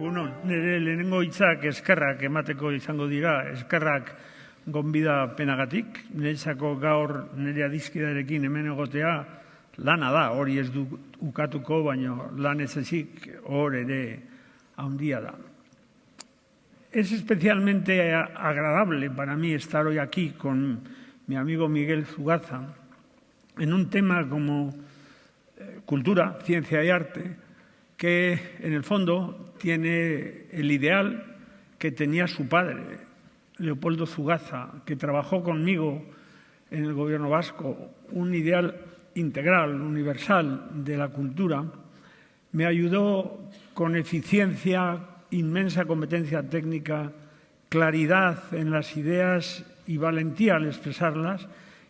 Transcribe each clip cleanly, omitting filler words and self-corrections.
Egunon, nire lehenengo hitzak eskerrak emateko izango dira, eskerrak gonbida penagatik. Niretzako gaur nire adiskidearekin hemen egotea lana da, hori ez du ukatuko, baina lan ez ezik hor ere handia da. Es especialmente agradable para mí estar hoy aquí con mi amigo Miguel Zugaza en un tema como cultura, ciencia y arte, que en el fondo tiene el ideal que tenía su padre, Leopoldo Zugaza, que trabajó conmigo en el gobierno vasco, un ideal integral, universal de la cultura. Me ayudó con eficiencia, inmensa competencia técnica, claridad en las ideas y valentía al expresarlas,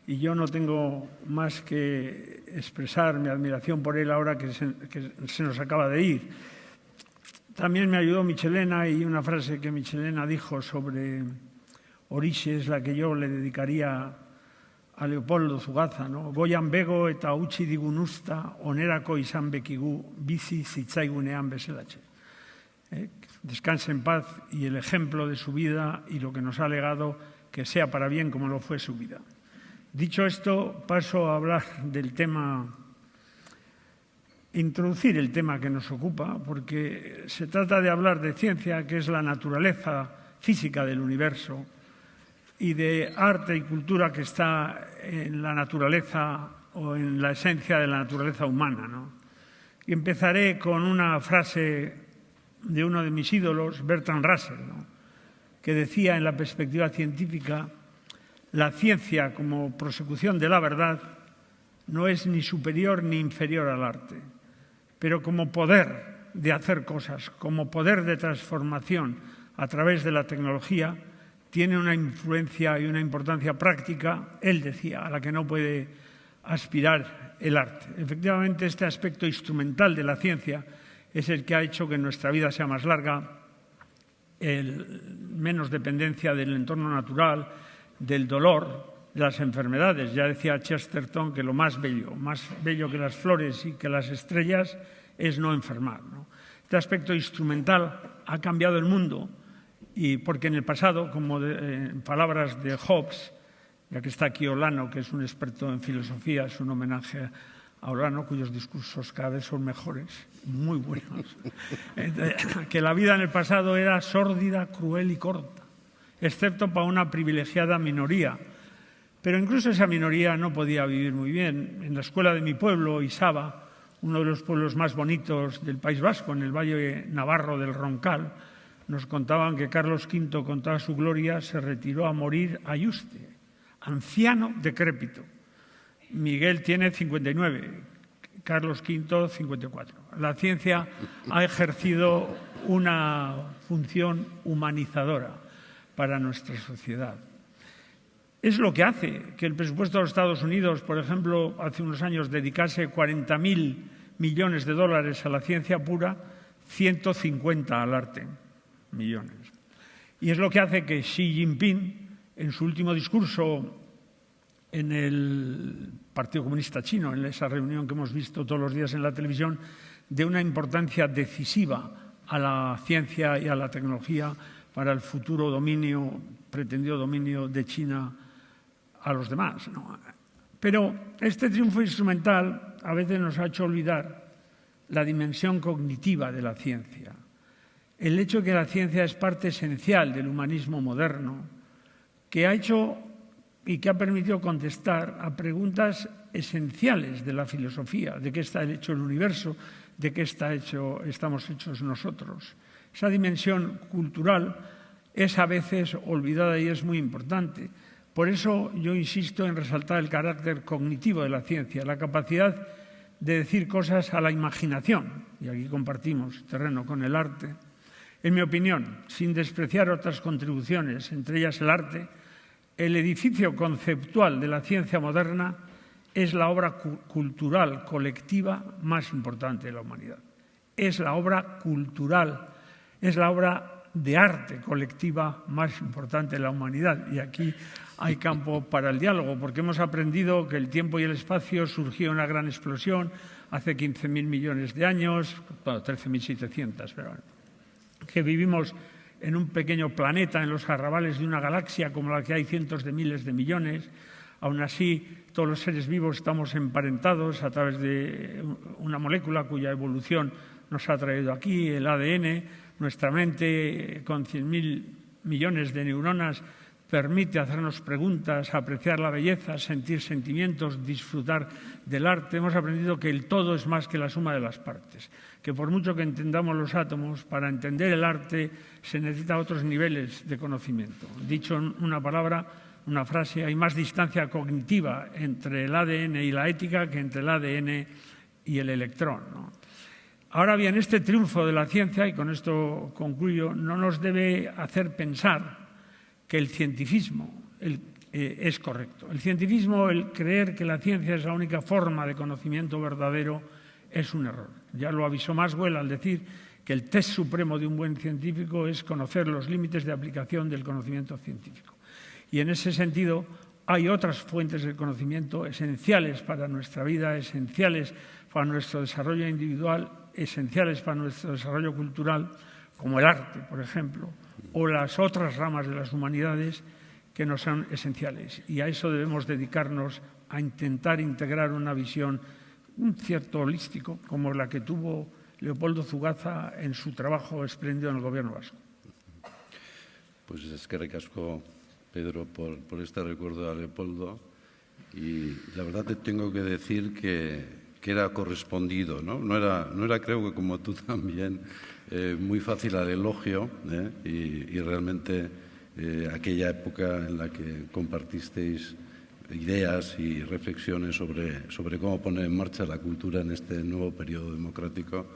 y yo no tengo más que expresar mi admiración por él ahora que se nos acaba de ir. También me ayudó Michelena, y una frase que Michelena dijo sobre Orixe es la que yo le dedicaría a Leopoldo Zugaza, ¿no? Goian bego eta utzi digun usta, onerako izan bekigu, bizi zitzaigunean bezelatxe. Descanse en paz, y el ejemplo de su vida y lo que nos ha legado, que sea para bien como lo fue su vida. Dicho esto, paso a hablar del tema, introducir el tema que nos ocupa, porque se trata de hablar de ciencia, que es la naturaleza física del universo, y de arte y cultura, que está en la naturaleza o en la esencia de la naturaleza humana, ¿no? Y empezaré con una frase de uno de mis ídolos, Bertrand Russell, ¿no?, que decía en la perspectiva científica: la ciencia como prosecución de la verdad no es ni superior ni inferior al arte, pero como poder de hacer cosas, como poder de transformación a través de la tecnología, tiene una influencia y una importancia práctica, él decía, a la que no puede aspirar el arte. Efectivamente, este aspecto instrumental de la ciencia es el que ha hecho que nuestra vida sea más larga, menos dependencia del entorno natural, del dolor, de las enfermedades. Ya decía Chesterton que lo más bello que las flores y que las estrellas, es no enfermar, ¿no? Este aspecto instrumental ha cambiado el mundo, y porque en el pasado, como en palabras de Hobbes, ya que está aquí Olano, que es un experto en filosofía, es un homenaje a Olano, cuyos discursos cada vez son mejores, muy buenos, que la vida en el pasado era sórdida, cruel y corta, excepto para una privilegiada minoría. Pero incluso esa minoría no podía vivir muy bien. En la escuela de mi pueblo, Isaba, uno de los pueblos más bonitos del País Vasco, en el valle navarro del Roncal, nos contaban que Carlos V, con toda su gloria, se retiró a morir a Yuste, anciano decrépito. Miguel tiene 59, Carlos V 54. La ciencia ha ejercido una función humanizadora para nuestra sociedad. Es lo que hace que el presupuesto de los Estados Unidos, por ejemplo, hace unos años dedicase 40.000 millones de dólares a la ciencia pura, 150 al arte, millones. Y es lo que hace que Xi Jinping, en su último discurso en el Partido Comunista Chino, en esa reunión que hemos visto todos los días en la televisión, dé una importancia decisiva a la ciencia y a la tecnología para el futuro dominio, pretendido dominio de China a los demás, ¿no? Pero este triunfo instrumental a veces nos ha hecho olvidar la dimensión cognitiva de la ciencia. El hecho de que la ciencia es parte esencial del humanismo moderno, que ha hecho y que ha permitido contestar a preguntas esenciales de la filosofía: de qué está hecho el universo, de qué estamos hechos nosotros. Esa dimensión cultural es a veces olvidada y es muy importante. Por eso yo insisto en resaltar el carácter cognitivo de la ciencia, la capacidad de decir cosas a la imaginación, y aquí compartimos terreno con el arte. En mi opinión, sin despreciar otras contribuciones, entre ellas el arte, el edificio conceptual de la ciencia moderna es la obra cultural colectiva más importante de la humanidad. Es la obra cultural, es la obra de arte colectiva más importante de la humanidad. Y aquí hay campo para el diálogo, porque hemos aprendido que el tiempo y el espacio surgió en una gran explosión hace 15.000 millones de años, bueno, 13.700, pero bueno. que vivimos en un pequeño planeta, en los arrabales de una galaxia como la que hay cientos de miles de millones. Aún así, todos los seres vivos estamos emparentados a través de una molécula cuya evolución nos ha traído aquí, el ADN. Nuestra mente, con 100.000 millones de neuronas, permite hacernos preguntas, apreciar la belleza, sentir sentimientos, disfrutar del arte. Hemos aprendido que el todo es más que la suma de las partes, que por mucho que entendamos los átomos, para entender el arte se necesitan otros niveles de conocimiento. Dicho en una palabra, una frase, hay más distancia cognitiva entre el ADN y la ética que entre el ADN y el electrón, ¿no? Ahora bien, este triunfo de la ciencia, y con esto concluyo, no nos debe hacer pensar que el cientificismo es correcto. El cientificismo, el creer que la ciencia es la única forma de conocimiento verdadero, es un error. Ya lo avisó Maxwell al decir que el test supremo de un buen científico es conocer los límites de aplicación del conocimiento científico. Y en ese sentido hay otras fuentes de conocimiento esenciales para nuestra vida, esenciales para nuestro desarrollo individual, esenciales para nuestro desarrollo cultural, como el arte, por ejemplo, o las otras ramas de las humanidades que nos son esenciales. Y a eso debemos dedicarnos, a intentar integrar una visión, un cierto holístico, como la que tuvo Leopoldo Zugaza en su trabajo espléndido en el Gobierno vasco. Pues es que recasco, Pedro, por este recuerdo a Leopoldo. Y la verdad te tengo que decir que era correspondido, ¿no? No era, creo que como tú también, muy fácil al elogio, y realmente aquella época en la que compartisteis ideas y reflexiones sobre cómo poner en marcha la cultura en este nuevo periodo democrático,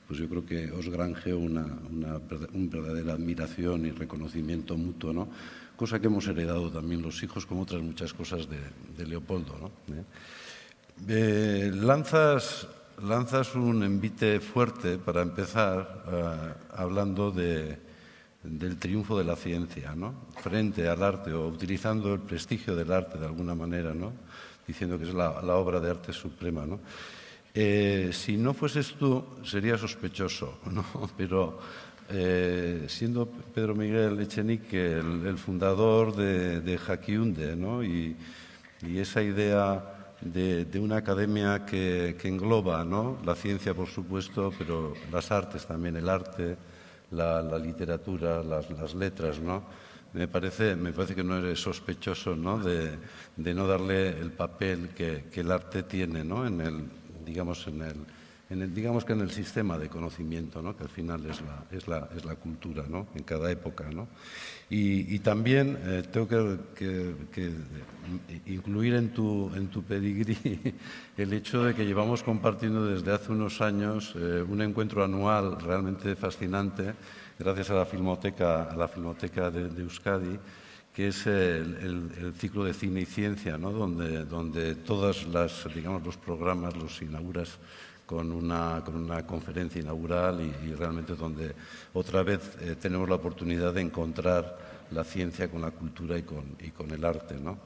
pues yo creo que os granjeó una verdadera admiración y reconocimiento mutuo, ¿no? Cosa que hemos heredado también los hijos, como otras muchas cosas de Leopoldo, ¿no? Lanzas un envite fuerte para empezar hablando del triunfo de la ciencia, ¿no? Frente al arte, o utilizando el prestigio del arte de alguna manera, ¿no? Diciendo que es la obra de arte suprema, ¿no? Si no fueses tú, sería sospechoso, ¿no? Pero siendo Pedro Miguel Echenique el fundador de Jaquiunde, ¿no? Y esa idea de una academia que engloba, ¿no? La ciencia, por supuesto, pero las artes también, el arte, la literatura, las letras, ¿no? Me parece que no eres sospechoso, ¿no? De no darle el papel que el arte tiene, ¿no? Digamos que en el sistema de conocimiento, ¿no? Que al final es la cultura, ¿no? En cada época, ¿no? Y también tengo que incluir en tu pedigrí el hecho de que llevamos compartiendo desde hace unos años un encuentro anual realmente fascinante, gracias a la Filmoteca de Euskadi, que es el ciclo de cine y ciencia, ¿no? Donde todos los programas los inauguras con una conferencia inaugural y realmente donde otra vez tenemos la oportunidad de encontrar la ciencia con la cultura y con el arte, ¿no?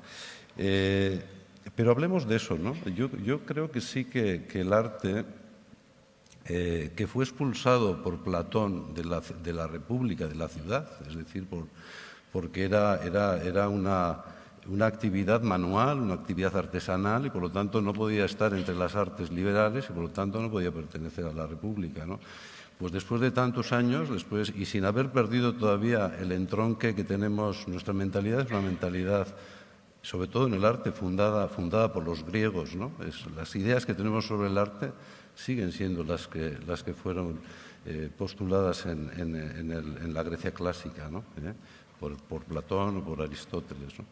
Pero hablemos de eso, ¿no? Yo creo que sí que el arte, que fue expulsado por Platón de la República, de la ciudad, es decir, porque era una actividad manual, una actividad artesanal, y por lo tanto no podía estar entre las artes liberales y por lo tanto no podía pertenecer a la República, ¿no? Pues después de tantos años, y sin haber perdido todavía el entronque que tenemos, nuestra mentalidad es una mentalidad, sobre todo en el arte, fundada por los griegos, ¿no? Las ideas que tenemos sobre el arte siguen siendo las que fueron postuladas en la Grecia clásica, ¿no? Por Platón o por Aristóteles, ¿no?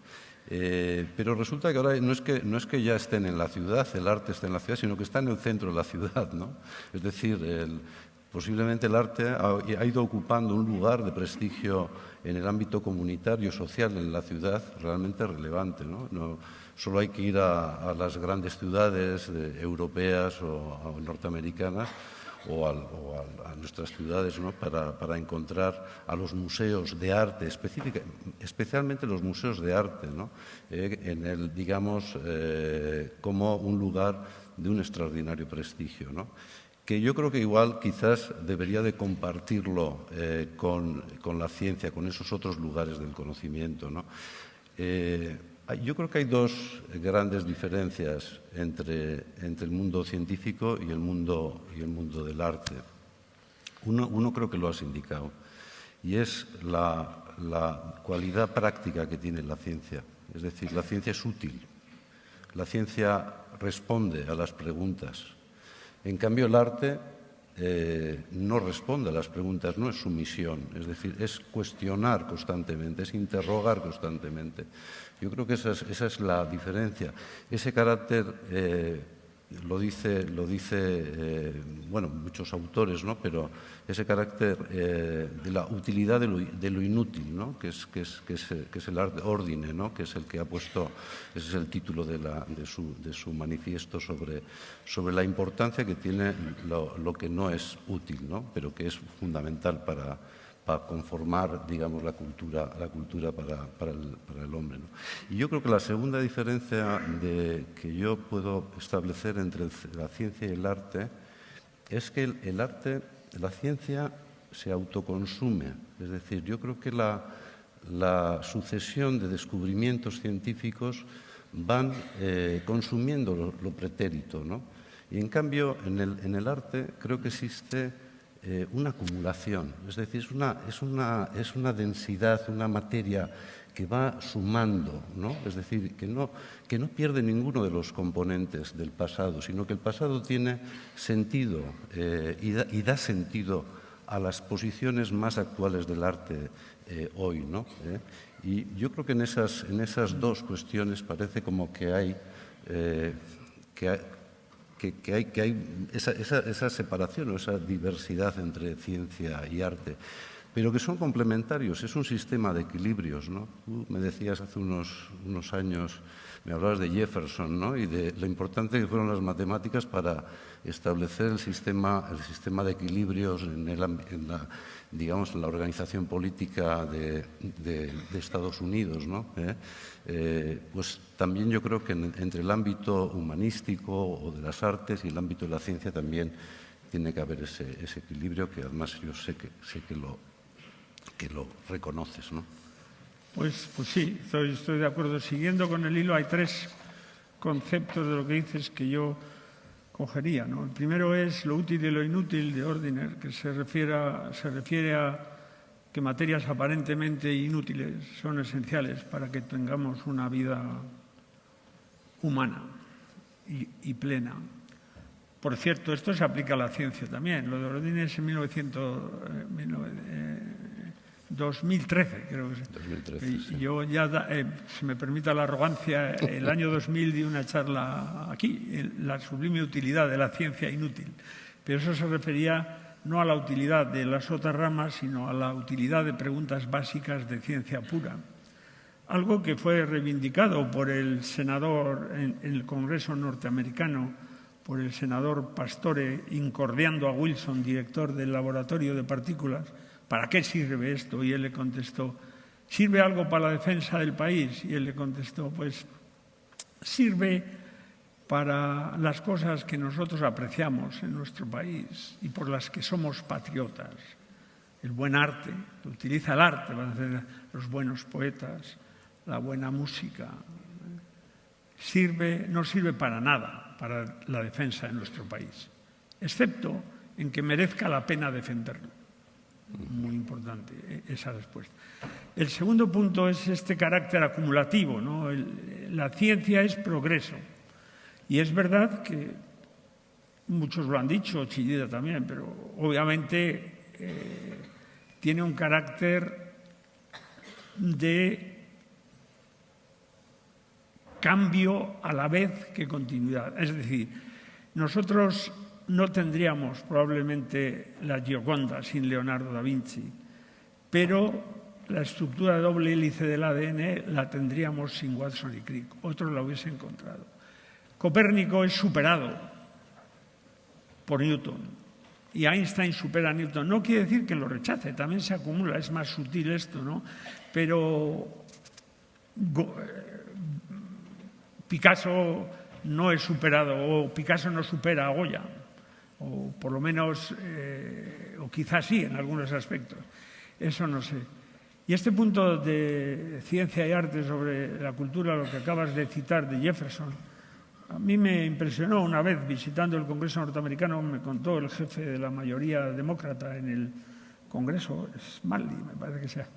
Pero resulta que ahora no es que ya estén en la ciudad, el arte está en la ciudad, sino que está en el centro de la ciudad, ¿no? Es decir, posiblemente el arte ha ido ocupando un lugar de prestigio en el ámbito comunitario, social, en la ciudad, realmente relevante, ¿no? No solo hay que ir a las grandes ciudades europeas o norteamericanas, o a nuestras ciudades, ¿no? para encontrar a los museos de arte, especialmente los museos de arte, ¿no? Como un lugar de un extraordinario prestigio, ¿no? que yo creo que igual quizás debería de compartirlo con la ciencia, con esos otros lugares del conocimiento, ¿no? Yo creo que hay dos grandes diferencias entre el mundo científico y el mundo del arte. Uno creo que lo has indicado, y es la cualidad práctica que tiene la ciencia. Es decir, la ciencia es útil, la ciencia responde a las preguntas. En cambio, el arte no responde a las preguntas, no es su misión, es decir, es cuestionar constantemente, es interrogar constantemente. Yo creo que esa es la diferencia. Ese carácter lo dice bueno, muchos autores, ¿no? Pero ese carácter de la utilidad de lo inútil, ¿no? que es el arte ordine, ¿no? Que es el que ha puesto, ese es el título de su manifiesto sobre la importancia que tiene lo que no es útil, ¿no? Pero que es fundamental para conformar, digamos, la cultura para el hombre, ¿no? Y yo creo que la segunda diferencia que yo puedo establecer entre la ciencia y el arte es que el arte, la ciencia se autoconsume. Es decir, yo creo que la sucesión de descubrimientos científicos van consumiendo lo pretérito, ¿no? Y en cambio, en el arte creo que existe una acumulación, es decir, es una densidad, una materia que va sumando, ¿no? Es decir, que no pierde ninguno de los componentes del pasado, sino que el pasado tiene sentido y da sentido a las posiciones más actuales del arte hoy, ¿no? Y yo creo que en esas dos cuestiones parece como que hay esa separación o esa diversidad entre ciencia y arte, pero que son complementarios, es un sistema de equilibrios, ¿no? Tú me decías hace unos años, me hablabas de Jefferson, ¿no? Y de lo importante que fueron las matemáticas para establecer el sistema de equilibrios en la organización política de Estados Unidos, ¿no? Pues también yo creo que entre el ámbito humanístico o de las artes y el ámbito de la ciencia también tiene que haber ese equilibrio que además yo sé que lo reconoces, ¿no? Pues sí, estoy de acuerdo. Siguiendo con el hilo, hay tres conceptos de lo que dices que yo cogería, ¿no? El primero es lo útil y lo inútil de Ordiner, que se refiere a que materias aparentemente inútiles son esenciales para que tengamos una vida humana y plena. Por cierto, esto se aplica a la ciencia también. Lo de Ordiner es en 2013, creo que es. 2013, sí. Yo ya, si me permita la arrogancia, el año 2000 di una charla aquí, la sublime utilidad de la ciencia inútil. Pero eso se refería no a la utilidad de las otras ramas, sino a la utilidad de preguntas básicas de ciencia pura. Algo que fue reivindicado por el senador en el Congreso norteamericano, por el senador Pastore, incordiando a Wilson, director del laboratorio de partículas. ¿Para qué sirve esto? Y él le contestó, ¿sirve algo para la defensa del país? Y él le contestó, pues sirve para las cosas que nosotros apreciamos en nuestro país y por las que somos patriotas. El buen arte, que utiliza el arte para hacer los buenos poetas, la buena música. No sirve para nada para la defensa de nuestro país, excepto en que merezca la pena defenderlo. Muy importante esa respuesta. El segundo punto es este carácter acumulativo, ¿no? La ciencia es progreso. Y es verdad que muchos lo han dicho, Chillida también, pero obviamente tiene un carácter de cambio a la vez que continuidad. Es decir, nosotros no tendríamos probablemente la Gioconda sin Leonardo da Vinci, pero la estructura de doble hélice del ADN la tendríamos sin Watson y Crick. Otros la hubiesen encontrado. Copérnico es superado por Newton y Einstein supera a Newton. No quiere decir que lo rechace, también se acumula, es más sutil esto, ¿no? Pero Picasso no es superado, o Picasso no supera a Goya, o por lo menos, o quizás sí en algunos aspectos. Eso no sé. Y este punto de ciencia y arte sobre la cultura, lo que acabas de citar de Jefferson, a mí me impresionó una vez visitando el Congreso norteamericano, me contó el jefe de la mayoría demócrata en el Congreso, Smalley, me parece que sea,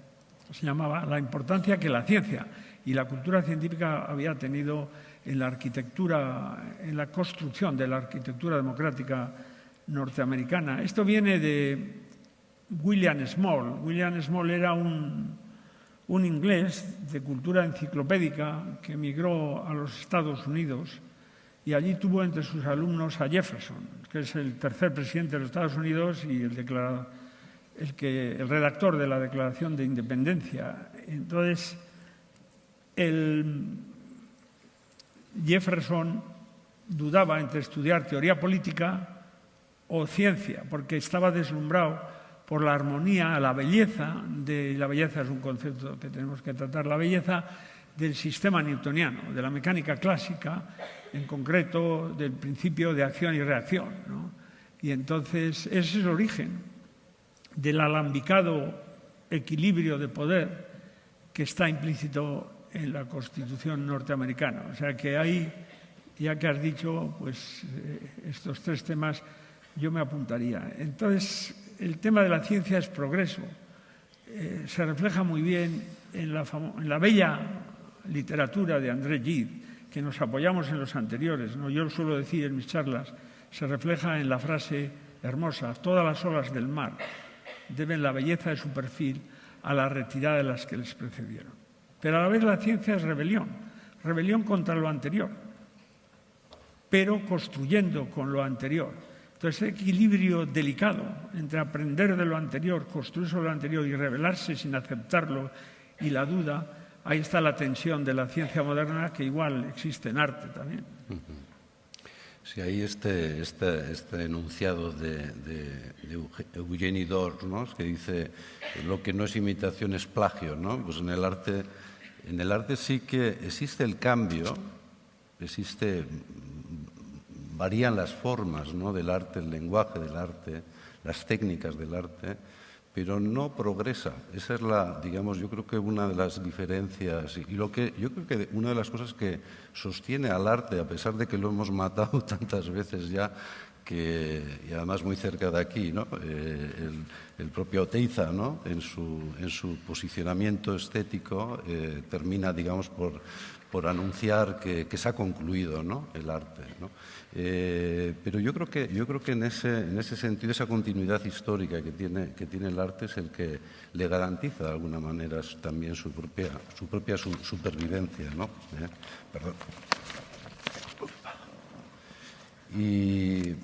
se llamaba, la importancia que la ciencia y la cultura científica había tenido en la arquitectura, en la construcción de la arquitectura democrática norteamericana. Esto viene de William Small. William Small era un inglés de cultura enciclopédica que emigró a los Estados Unidos y allí tuvo entre sus alumnos a Jefferson, que es el tercer presidente de los Estados Unidos y el redactor de la Declaración de Independencia. Entonces, Jefferson dudaba entre estudiar teoría política o ciencia, porque estaba deslumbrado por la armonía, la belleza es un concepto que tenemos que tratar, la belleza del sistema newtoniano, de la mecánica clásica, en concreto del principio de acción y reacción, ¿no? Y entonces ese es el origen del alambicado equilibrio de poder que está implícito en la Constitución norteamericana. O sea que ahí, ya que has dicho pues, estos tres temas, yo me apuntaría. Entonces, el tema de la ciencia es progreso. Se refleja muy bien en la bella literatura de André Gide, que nos apoyamos en los anteriores, ¿no? Yo lo suelo decir en mis charlas, se refleja en la frase hermosa: todas las olas del mar deben la belleza de su perfil a la retirada de las que les precedieron. Pero a la vez la ciencia es rebelión contra lo anterior, pero construyendo con lo anterior. Entonces, ese equilibrio delicado entre aprender de lo anterior, construir sobre lo anterior y rebelarse sin aceptarlo y la duda, ahí está la tensión de la ciencia moderna, que igual existe en arte también. Sí, ahí este enunciado de Eugenie Dor, ¿no?, que dice lo que no es imitación es plagio, ¿no? Pues en el arte sí que existe el cambio, varían las formas, ¿no?, del arte, el lenguaje del arte, las técnicas del arte, pero no progresa. Esa es yo creo que una de las diferencias y yo creo que una de las cosas que sostiene al arte, a pesar de que lo hemos matado tantas veces ya, y además muy cerca de aquí, ¿no?, el propio Oteiza, ¿no?, en su posicionamiento estético termina, digamos, por anunciar que se ha concluido, ¿no?, el arte, ¿no? Pero yo creo que en ese sentido, esa continuidad histórica que tiene el arte es el que le garantiza de alguna manera también su propia supervivencia, ¿no? Perdón. Y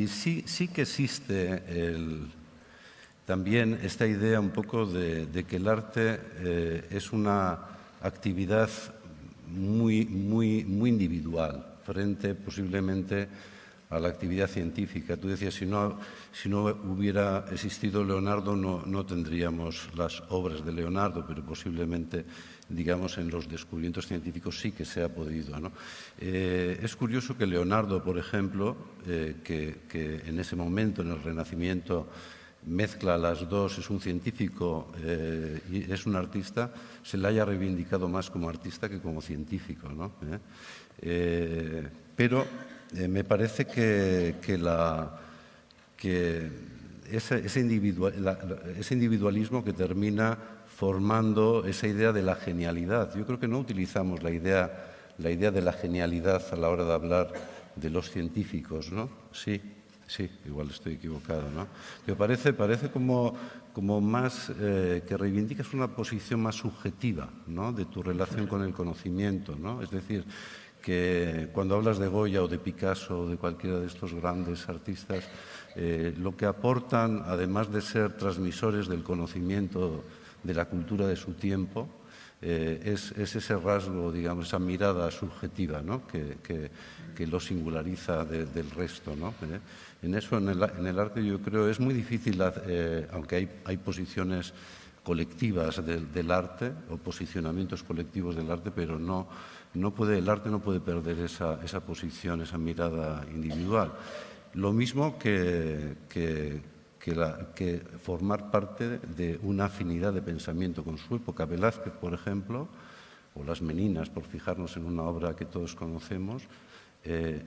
sí que existe también esta idea un poco de que el arte es una actividad muy individual frente posiblemente a la actividad científica. Tú decías, si no hubiera existido Leonardo, no tendríamos las obras de Leonardo, pero posiblemente, digamos, en los descubrimientos científicos sí que se ha podido, ¿no? Es curioso que Leonardo, por ejemplo, que en ese momento, en el Renacimiento, mezcla las dos, es un científico y es un artista, se le haya reivindicado más como artista que como científico, ¿no? Pero me parece que ese individualismo que termina formando esa idea de la genialidad. Yo creo que no utilizamos la idea de la genialidad a la hora de hablar de los científicos, ¿no? Sí, igual estoy equivocado, ¿no? Pero parece como más que reivindicas una posición más subjetiva, ¿no?, de tu relación con el conocimiento, ¿no? Es decir, que cuando hablas de Goya o de Picasso o de cualquiera de estos grandes artistas, lo que aportan, además de ser transmisores del conocimiento de la cultura de su tiempo, es ese rasgo, digamos, esa mirada subjetiva, ¿no?, que lo singulariza del resto, ¿no? En eso, en el arte, yo creo, es muy difícil, aunque hay posiciones colectivas del arte o posicionamientos colectivos del arte, pero el arte no puede perder esa posición, esa mirada individual. Lo mismo que formar parte de una afinidad de pensamiento con su época. Velázquez, por ejemplo, o Las Meninas, por fijarnos en una obra que todos conocemos,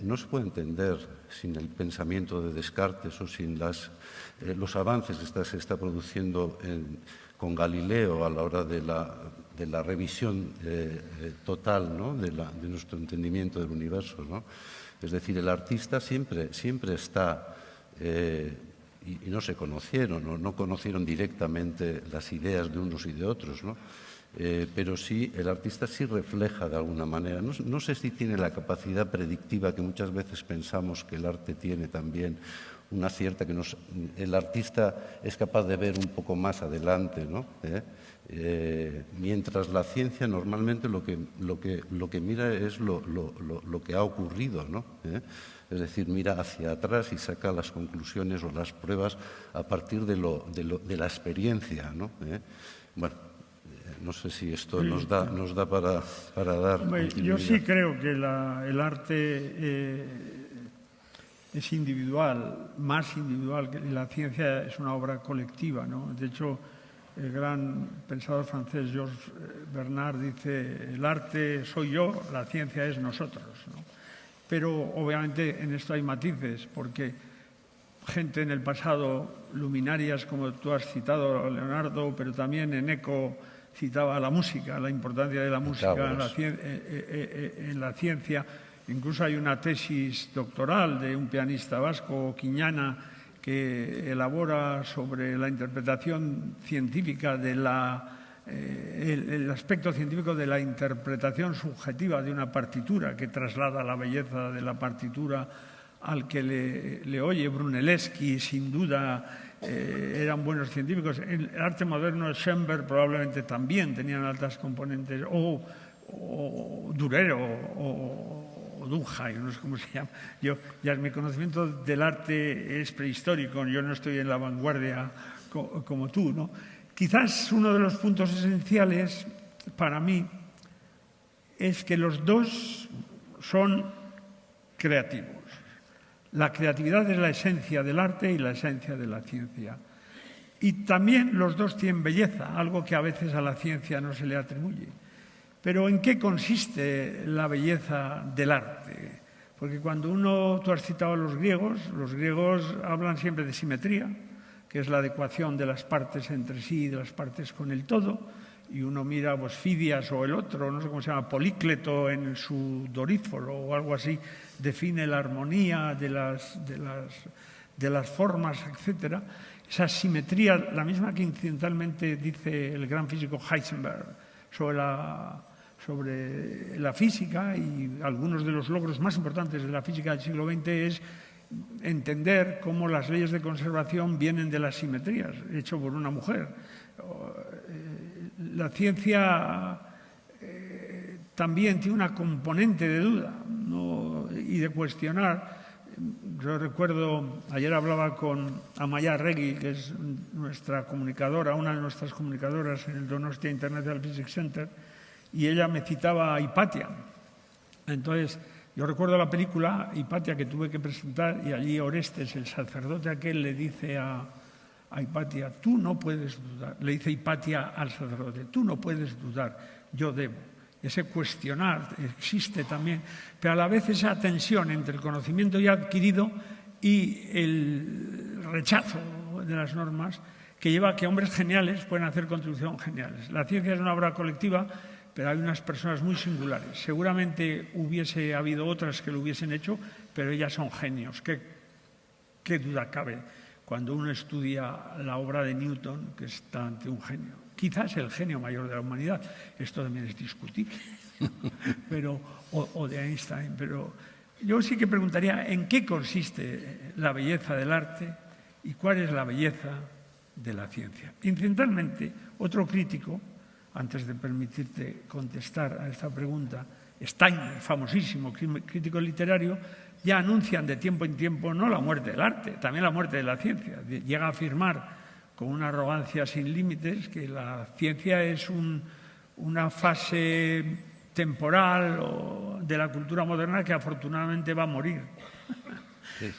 no se puede entender sin el pensamiento de Descartes o sin los avances que se está produciendo con Galileo a la hora de la revisión total, ¿no?, de nuestro entendimiento del universo, ¿no? Es decir, el artista siempre está, y no se conocieron, no conocieron directamente las ideas de unos y de otros, ¿no? Pero sí, el artista sí refleja de alguna manera. No sé si tiene la capacidad predictiva que muchas veces pensamos que el arte tiene también, una cierta que el artista es capaz de ver un poco más adelante, ¿no? Mientras la ciencia normalmente lo que mira es lo que ha ocurrido, ¿no? Es decir, mira hacia atrás y saca las conclusiones o las pruebas a partir de la experiencia, ¿no? Bueno. No sé si esto nos da para dar continuidad. Yo sí creo que el arte es individual, más individual, que la ciencia es una obra colectiva, ¿no? De hecho, el gran pensador francés Georges Bernard dice: el arte soy yo, la ciencia es nosotros, ¿no? Pero obviamente en esto hay matices, porque gente en el pasado, luminarias como tú has citado, Leonardo, pero también Eneco citaba la música, la importancia de la música en la ciencia. Incluso hay una tesis doctoral de un pianista vasco, Quiñana, que elabora sobre la interpretación científica el aspecto científico de la interpretación subjetiva de una partitura, que traslada la belleza de la partitura al que le oye. Brunelleschi, sin duda, eran buenos científicos. En el arte moderno, Schoenberg probablemente también tenían altas componentes, o Durero, o Durkheim, no sé cómo se llama. Mi conocimiento del arte es prehistórico, yo no estoy en la vanguardia como tú, ¿no? Quizás uno de los puntos esenciales para mí es que los dos son creativos. La creatividad es la esencia del arte y la esencia de la ciencia. Y también los dos tienen belleza, algo que a veces a la ciencia no se le atribuye. Pero ¿en qué consiste la belleza del arte? Porque cuando tú has citado a los griegos hablan siempre de simetría, que es la adecuación de las partes entre sí y de las partes con el todo. Y uno mira, pues, Fidias o el otro, no sé cómo se llama, Polícleto, en su Doríforo o algo así, define la armonía de las formas, etc. Esa simetría, la misma que incidentalmente dice el gran físico Heisenberg sobre la física, y algunos de los logros más importantes de la física del siglo XX es entender cómo las leyes de conservación vienen de las simetrías, hecho por una mujer. La ciencia también tiene una componente de duda, ¿no?, y de cuestionar. Yo recuerdo, ayer hablaba con Amaia Arregui, que es nuestra comunicadora, una de nuestras comunicadoras en el Donostia International Physics Center, y ella me citaba a Hipatia. Entonces, yo recuerdo la película Hipatia que tuve que presentar, y allí Orestes, el sacerdote aquel, le dice a Hipatia: tú no puedes dudar. Le dice Hipatia al sacerdote: tú no puedes dudar, yo debo. Ese cuestionar existe también, pero a la vez esa tensión entre el conocimiento ya adquirido y el rechazo de las normas, que lleva a que hombres geniales puedan hacer contribuciones geniales. La ciencia es una obra colectiva, pero hay unas personas muy singulares. Seguramente hubiese habido otras que lo hubiesen hecho, pero ellas son genios. ¿Qué duda cabe cuando uno estudia la obra de Newton, que está ante un genio? Quizás el genio mayor de la humanidad. Esto también es discutible, o de Einstein. Pero yo sí que preguntaría en qué consiste la belleza del arte y cuál es la belleza de la ciencia. Incidentalmente, otro crítico, antes de permitirte contestar a esta pregunta, Steiner, famosísimo crítico literario, ya anuncian de tiempo en tiempo no la muerte del arte, también la muerte de la ciencia. Llega a afirmar con una arrogancia sin límites que la ciencia es una fase temporal de la cultura moderna que afortunadamente va a morir.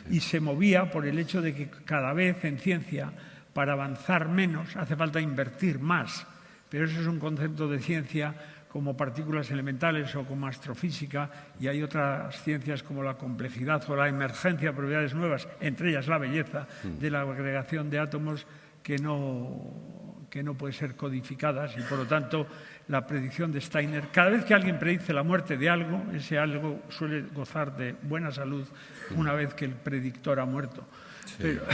Y se movía por el hecho de que cada vez en ciencia, para avanzar menos, hace falta invertir más. Pero eso es un concepto de ciencia como partículas elementales o como astrofísica, y hay otras ciencias como la complejidad o la emergencia de propiedades nuevas, entre ellas la belleza de la agregación de átomos, que no puede ser codificadas, y por lo tanto la predicción de Steiner, cada vez que alguien predice la muerte de algo, ese algo suele gozar de buena salud una vez que el predictor ha muerto. Sí. Pero,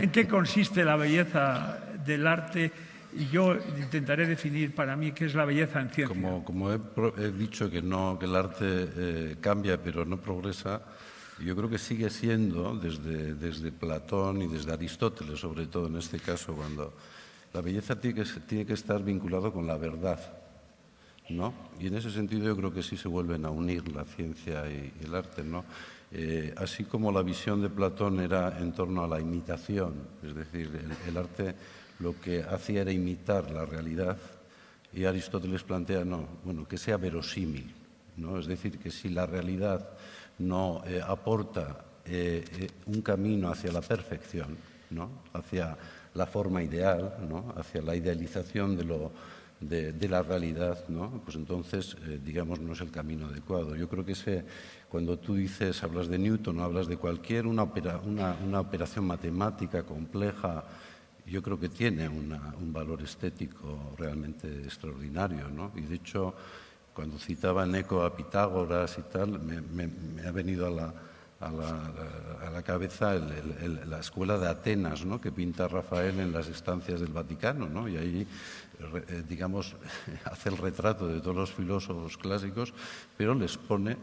¿en qué consiste la belleza del arte? Y yo intentaré definir para mí qué es la belleza en ciencia. Como he dicho que el arte cambia pero no progresa, yo creo que sigue siendo desde Platón y desde Aristóteles, sobre todo en este caso, cuando la belleza tiene que estar vinculado con la verdad, ¿no? Y en ese sentido yo creo que sí se vuelven a unir la ciencia y el arte, ¿no? Así como la visión de Platón era en torno a la imitación, es decir, el arte lo que hacía era imitar la realidad, y Aristóteles plantea que sea verosímil, ¿no? Es decir, que si la realidad no aporta un camino hacia la perfección, ¿no? Hacia la forma ideal, ¿no? Hacia la idealización de la realidad, ¿no? Pues entonces, digamos, no es el camino adecuado. Yo creo que cuando tú hablas de Newton o hablas de una operación matemática compleja, yo creo que tiene un valor estético realmente extraordinario, ¿no? Y de hecho, cuando citaba en Eco a Pitágoras y tal, me ha venido a la cabeza la escuela de Atenas, ¿no? Que pinta Rafael en las estancias del Vaticano, ¿no? Y ahí, digamos, hace el retrato de todos los filósofos clásicos, pero les pone,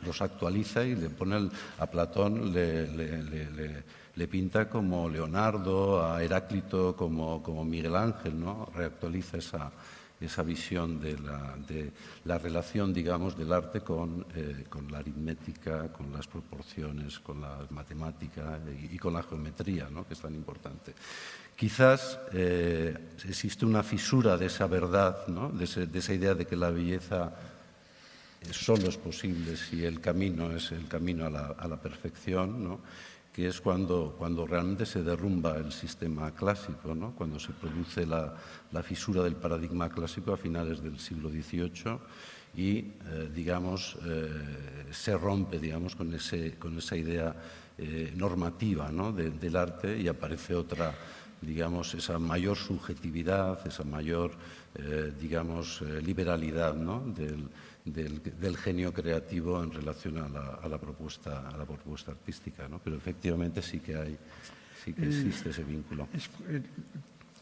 los actualiza y le pone a Platón, le pinta como Leonardo, a Heráclito como Miguel Ángel, ¿no? Reactualiza esa visión de la relación, digamos, del arte con la aritmética, con las proporciones, con la matemática y con la geometría, ¿no? Que es tan importante. Quizás existe una fisura de esa verdad, ¿no? de esa idea de que la belleza solo es posible si el camino es el camino a la perfección, ¿no? Que es cuando realmente se derrumba el sistema clásico, ¿no? Cuando se produce la fisura del paradigma clásico a finales del siglo XVIII y, se rompe, con esa idea normativa, ¿no? del arte, y aparece otra, esa mayor subjetividad, esa mayor, liberalidad, ¿no? del genio creativo en relación a la propuesta artística, ¿no? Pero efectivamente sí que existe ese vínculo.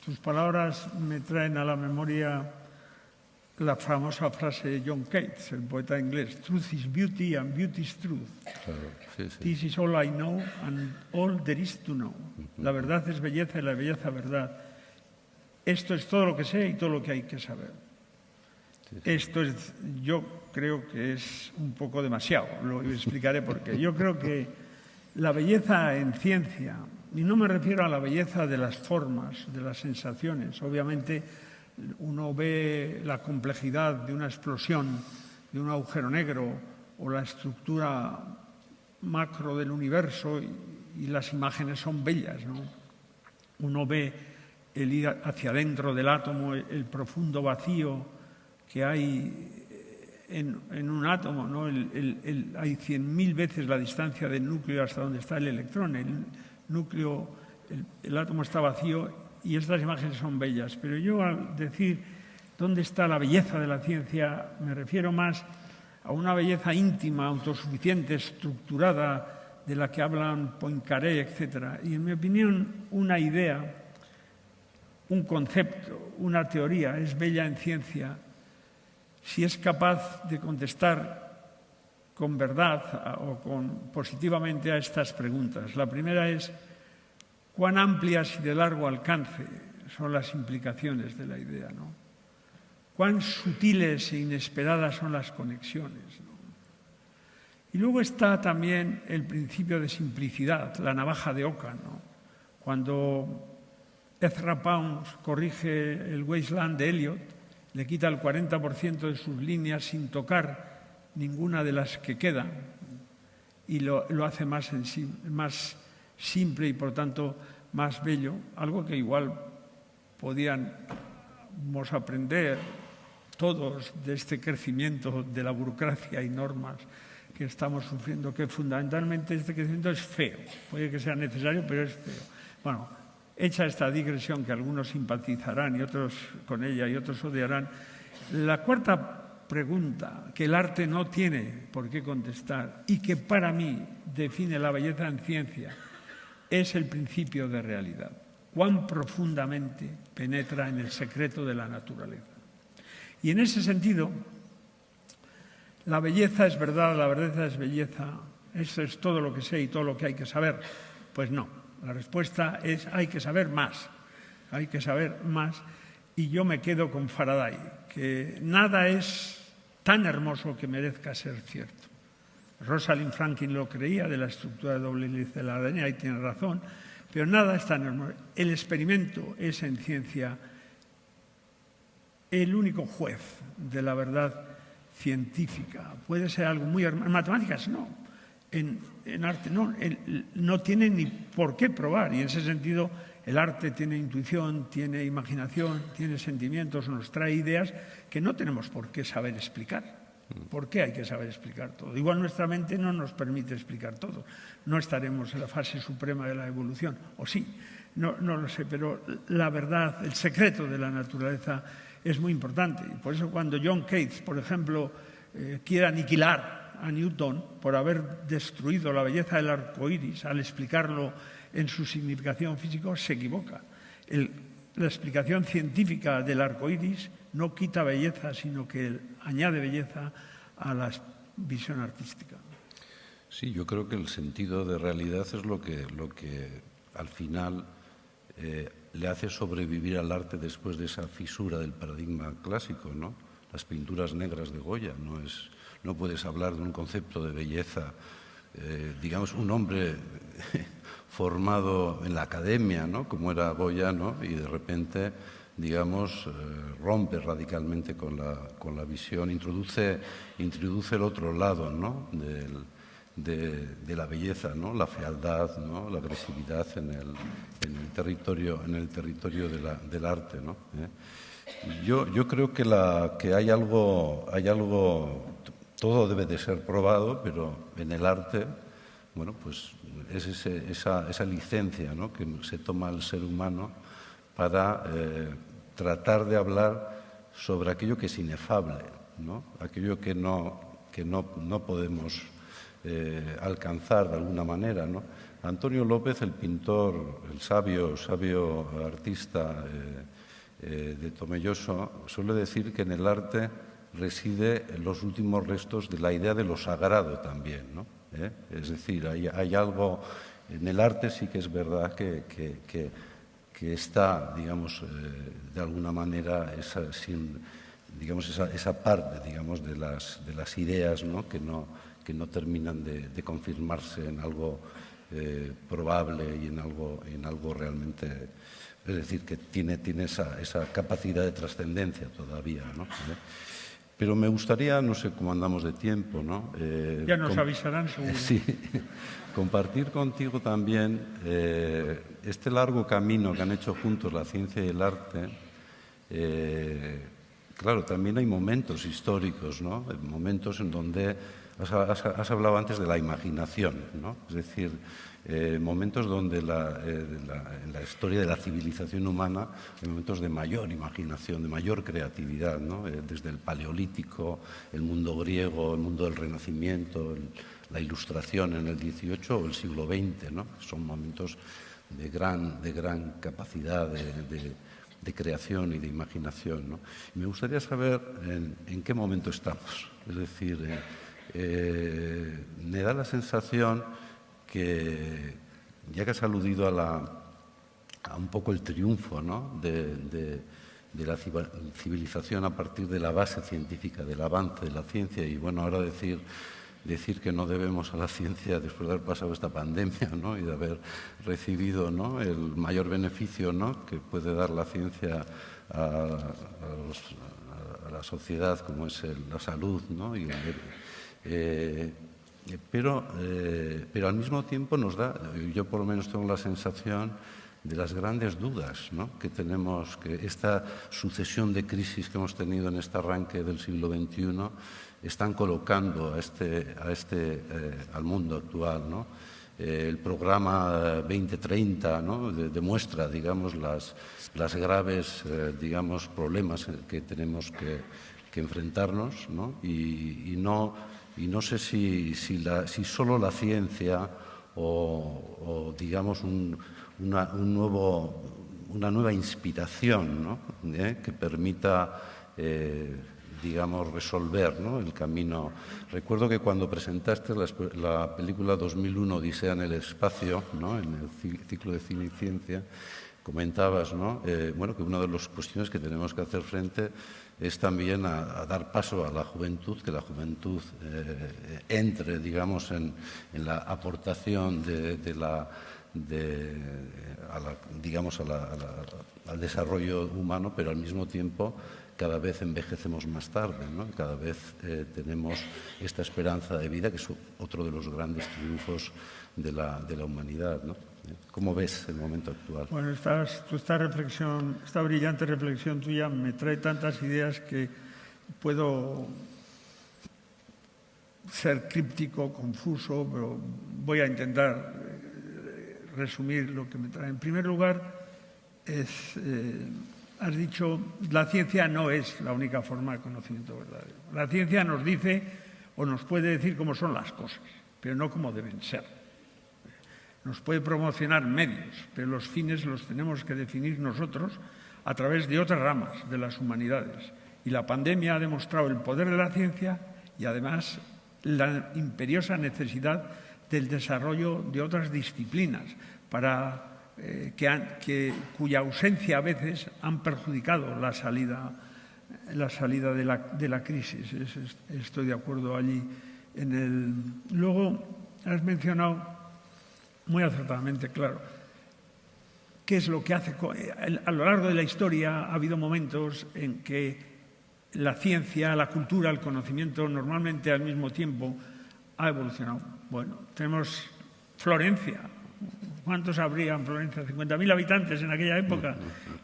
Tus palabras me traen a la memoria la famosa frase de John Keats, el poeta inglés: "Truth is beauty and beauty is truth". Claro, sí. This is all I know and all there is to know. La verdad es belleza y la belleza verdad. Esto es todo lo que sé y todo lo que hay que saber. Esto yo creo que es un poco demasiado, lo explicaré por qué. Yo creo que la belleza en ciencia, y no me refiero a la belleza de las formas, de las sensaciones, obviamente uno ve la complejidad de una explosión, de un agujero negro, o la estructura macro del universo, y las imágenes son bellas, ¿no? Uno ve el ir hacia adentro del átomo, el profundo vacío que hay en un átomo, ¿no? Hay 100.000 veces la distancia del núcleo hasta donde está el electrón. El átomo está vacío, y estas imágenes son bellas. Pero yo, al decir dónde está la belleza de la ciencia, me refiero más a una belleza íntima, autosuficiente, estructurada, de la que hablan Poincaré, etc. Y en mi opinión, una idea, un concepto, una teoría es bella en ciencia si es capaz de contestar con verdad o positivamente a estas preguntas. La primera es: ¿cuán amplias y de largo alcance son las implicaciones de la idea, ¿no? ¿Cuán sutiles e inesperadas son las conexiones, ¿no? Y luego está también el principio de simplicidad, la navaja de Ockham, ¿no? Cuando Ezra Pound corrige el Wasteland de Eliot, le quita el 40% de sus líneas sin tocar ninguna de las que quedan. y lo hace más simple y, por tanto, más bello, algo que igual podíamos aprender todos de este crecimiento de la burocracia y normas que estamos sufriendo, que fundamentalmente este crecimiento es feo. Puede que sea necesario, pero es feo. Bueno, hecha esta digresión, que algunos simpatizarán y otros con ella y otros odiarán, la cuarta pregunta que el arte no tiene por qué contestar y que para mí define la belleza en ciencia es el principio de realidad. Cuán profundamente penetra en el secreto de la naturaleza. Y en ese sentido, la belleza es verdad, la verdad es belleza, eso es todo lo que sé y todo lo que hay que saber. Pues no, la respuesta es hay que saber más, y yo me quedo con Faraday, que nada es tan hermoso que merezca ser cierto. Rosalind Franklin lo creía de la estructura de doble hélice de la araña y tiene razón, pero nada es tan hermoso. El experimento es en ciencia el único juez de la verdad científica. Puede ser algo muy hermoso. En matemáticas no, en arte no tiene ni por qué probar, y en ese sentido el arte tiene intuición, tiene imaginación, tiene sentimientos, nos trae ideas que no tenemos por qué saber explicar. ¿Por qué hay que saber explicar todo? Igual nuestra mente no nos permite explicar todo. No estaremos en la fase suprema de la evolución, o sí, no lo sé, pero la verdad, el secreto de la naturaleza es muy importante. Y por eso cuando John Cage, por ejemplo, quiere aniquilar a Newton por haber destruido la belleza del arco iris al explicarlo en su significación física, se equivoca. La explicación científica del arco iris no quita belleza, sino que añade belleza a la visión artística. Sí, yo creo que el sentido de realidad es lo que al final le hace sobrevivir al arte después de esa fisura del paradigma clásico, ¿no? Las pinturas negras de Goya, no puedes hablar de un concepto de belleza, digamos, un hombre formado en la academia, ¿no? Como era Goya, ¿no? Y de repente, digamos, rompe radicalmente con la visión, introduce el otro lado, ¿no? de la belleza, ¿no? La fealdad, ¿no? La agresividad en el territorio del arte, ¿no? Yo creo que hay algo, todo debe de ser probado, pero en el arte, bueno, pues es esa licencia, ¿no? Que se toma el ser humano para tratar de hablar sobre aquello que es inefable, ¿no? Aquello que no podemos alcanzar de alguna manera, ¿no? Antonio López, el pintor, el sabio artista de Tomelloso, suele decir que en el arte reside los últimos restos de la idea de lo sagrado también, ¿no? Es decir, hay algo en el arte, sí que es verdad que está, digamos, de alguna manera esa parte, digamos, de las ideas, ¿no? que no terminan de confirmarse en algo probable y en algo realmente, es decir, que tiene esa capacidad de trascendencia todavía, ¿no? Pero me gustaría, no sé cómo andamos de tiempo, ¿no? Ya nos avisarán seguro. Sí, compartir contigo también este largo camino que han hecho juntos la ciencia y el arte. Claro, también hay momentos históricos, ¿no? Momentos en donde has hablado antes de la imaginación, ¿no? Es decir, momentos donde en la historia de la civilización humana hay momentos de mayor imaginación, de mayor creatividad, ¿no? Desde el Paleolítico, el mundo griego, el mundo del Renacimiento, la Ilustración en el XVIII o el siglo XX, ¿no? Son momentos de gran capacidad de creación y de imaginación, ¿no? Y me gustaría saber en qué momento estamos. Es decir, me da la sensación que, ya que has aludido a un poco el triunfo, ¿no? de la civilización a partir de la base científica, del avance de la ciencia, y bueno, ahora decir que no debemos a la ciencia, después de haber pasado esta pandemia, ¿no? Y de haber recibido, ¿no? el mayor beneficio, ¿no? que puede dar la ciencia a la sociedad, como es la salud, ¿no? pero al mismo tiempo nos da, yo por lo menos tengo la sensación de las grandes dudas, ¿no?, que tenemos, que esta sucesión de crisis que hemos tenido en este arranque del siglo XXI están colocando al mundo actual, ¿no? El programa 2030, ¿no?, demuestra, digamos, las graves, digamos, problemas que tenemos que enfrentarnos, ¿no? Y no sé si solo la ciencia o digamos, una nueva inspiración, ¿no?, que permita, digamos, resolver, ¿no?, el camino. Recuerdo que cuando presentaste la película 2001, Odisea en el espacio, ¿no?, en el ciclo de cine y ciencia, comentabas, ¿no?, bueno, que una de las cuestiones que tenemos que hacer frente es también a dar paso a la juventud, que la juventud entre, digamos, en la aportación al desarrollo humano, pero al mismo tiempo cada vez envejecemos más tarde, ¿no? Cada vez tenemos esta esperanza de vida, que es otro de los grandes triunfos de la humanidad, ¿no? ¿Cómo ves el momento actual? Bueno, esta brillante reflexión tuya me trae tantas ideas que puedo ser críptico, confuso, pero voy a intentar resumir lo que me trae. En primer lugar, has dicho, la ciencia no es la única forma de conocimiento verdadero. La ciencia nos dice o nos puede decir cómo son las cosas, pero no cómo deben ser. Nos puede promocionar medios, pero los fines los tenemos que definir nosotros a través de otras ramas de las humanidades. Y la pandemia ha demostrado el poder de la ciencia y, además, la imperiosa necesidad del desarrollo de otras disciplinas cuya ausencia a veces han perjudicado la salida de la crisis. Estoy de acuerdo allí. Luego has mencionado muy acertadamente, claro, qué es lo que hace. A lo largo de la historia ha habido momentos en que la ciencia, la cultura, el conocimiento, normalmente al mismo tiempo, ha evolucionado. Bueno, tenemos Florencia. ¿Cuántos habría en Florencia? 50.000 habitantes en aquella época.